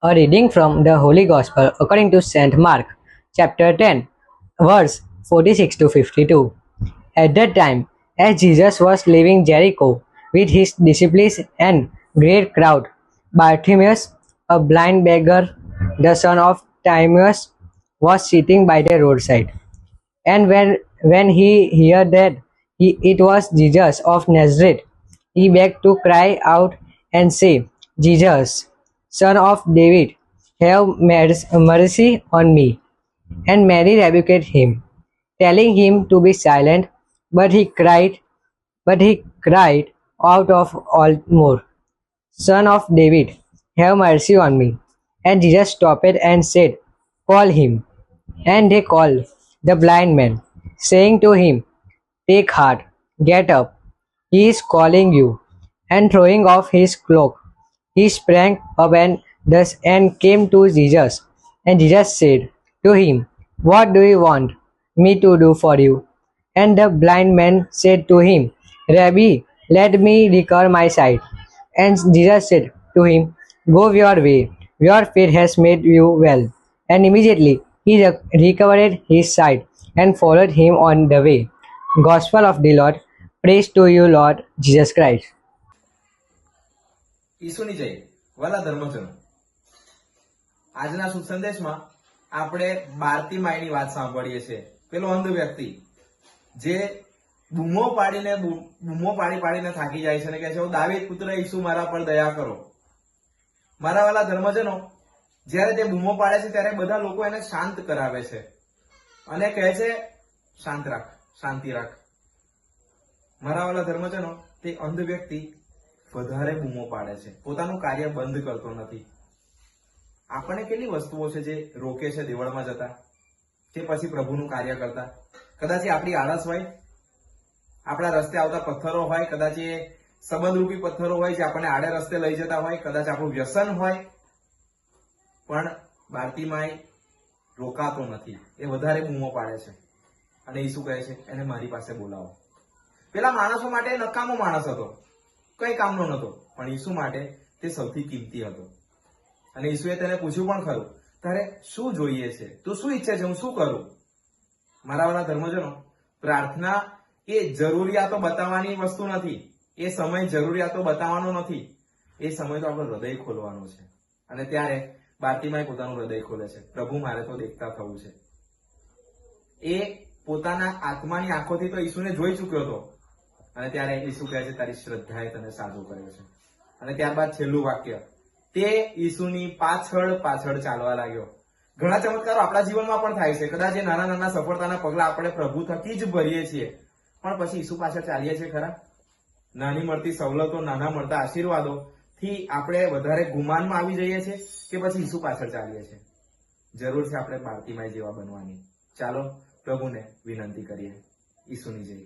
A reading from the Holy Gospel according to St. Mark, chapter 10, verse 46 to 52. At that time, as Jesus was leaving Jericho with his disciples and great crowd, Bartimaeus, a blind beggar, the son of Timaeus, was sitting by the roadside. And when he heard that it was Jesus of Nazareth, he begged to cry out and say, Jesus, son of David, have mercy on me. And Mary rebuked him, telling him to be silent, but he cried out of all more, Son of David, have mercy on me. And Jesus stopped and said, Call him. And they called the blind man, saying to him, Take heart, get up, he is calling you. And throwing off his cloak, he sprang up and came to Jesus. And Jesus said to him, What do you want me to do for you? And the blind man said to him, Rabbi, let me recover my sight. And Jesus said to him, Go your way, your faith has made you well. And immediately he recovered his sight and followed him on the way. Gospel of the Lord. Praise to you, Lord Jesus Christ. ઈસુની જય વાલા ધર્મજનો, આજના શુભ સંદેશમાં આપણે બાર્તિમાઈની વાત સાંભળીએ છીએ. પેલો અંધ વ્યક્તિ જે બૂમો પાડીને થાકી જાય છે અને કહે છે, દાવીદ પુત્ર ઈસુ મારા પર દયા કરો. મારા વાલા ધર્મજનો, જ્યારે તે બૂમો પાડે છે ત્યારે બધા લોકો એને શાંત કરાવે છે અને કહે છે, શાંત રાખ, શાંતિ રાખ. મારા વાલા ધર્મજનો, તે અંધ વ્યક્તિ વધારે બૂમો પાડે છે, પોતાનું કાર્ય બંધ કરતો નથી. આપણને કેટલી વસ્તુઓ છે જે રોકે છે દેવળમાં જતા કે પછી પ્રભુનું કાર્ય કરતા. કદાચ આપણી આળસ હોય, આપણા રસ્તે આવતા પથ્થરો હોય, કદાચ એ સંબંધરૂપી પથ્થરો હોય જે આપણને આડે રસ્તે લઈ જતા હોય, કદાચ આપણું વ્યસન હોય. પણ બાર્તિમાઈ રોકાતો નથી, એ વધારે બૂમો પાડે છે અને ઈસુ કહે છે, એને મારી પાસે બોલાવો. પેલા માણસો માટે નકામો માણસ હતો, કઈ કામનો નતો, પણ ઈસુ માટે તે સૌથી કિંમતી હતો. અને ઈસુએ તેને પૂછ્યું પણ ખરું, તારે શું જોઈએ છે, તું શું ઈચ્છે છે, હું શું કરું? મારા વાળા ધર્મજનો, પ્રાર્થના એ જરૂરિયાતો બતાવવાની વસ્તુ નથી, એ સમય જરૂરિયાતો બતાવવાનો નથી, એ સમય તો આપણો હૃદય ખોલવાનો છે. અને ત્યારે બાર્તિમાઈ પોતાનું હૃદય ખોલે છે, પ્રભુ મારે તો દેખતા થવું છે. એ પોતાના આત્માની આંખોથી તો ઈસુને જોઈ ચુક્યો હતો અને ત્યારે ઈસુ કહે છે, તારી શ્રદ્ધાએ તને સાજો કર્યો છે. અને ત્યારબાદ છેલ્લું વાક્ય, તે ઈસુની પાછળ ચાલવા લાગ્યો. ઘણા ચમત્કારો આપણા જીવનમાં પણ થાય છે. કદાચ એ નાના નાના સફળતાના પગલા આપણે પ્રભુ થકી જ ભરીએ છીએ, પણ પછી ઈસુ પાછળ ચાલીએ છીએ ખરા? નાની મળતી સવલતો, નાના મળતા આશીર્વાદો થી આપણે વધારે ગુમાનમાં આવી જઈએ છીએ કે પછી ઈસુ પાછળ ચાલીએ છીએ? જરૂર છે આપણે બાર્તિમાઈ જેવા બનવાની. ચાલો પ્રભુને વિનંતી કરીએ. ઈસુની જય.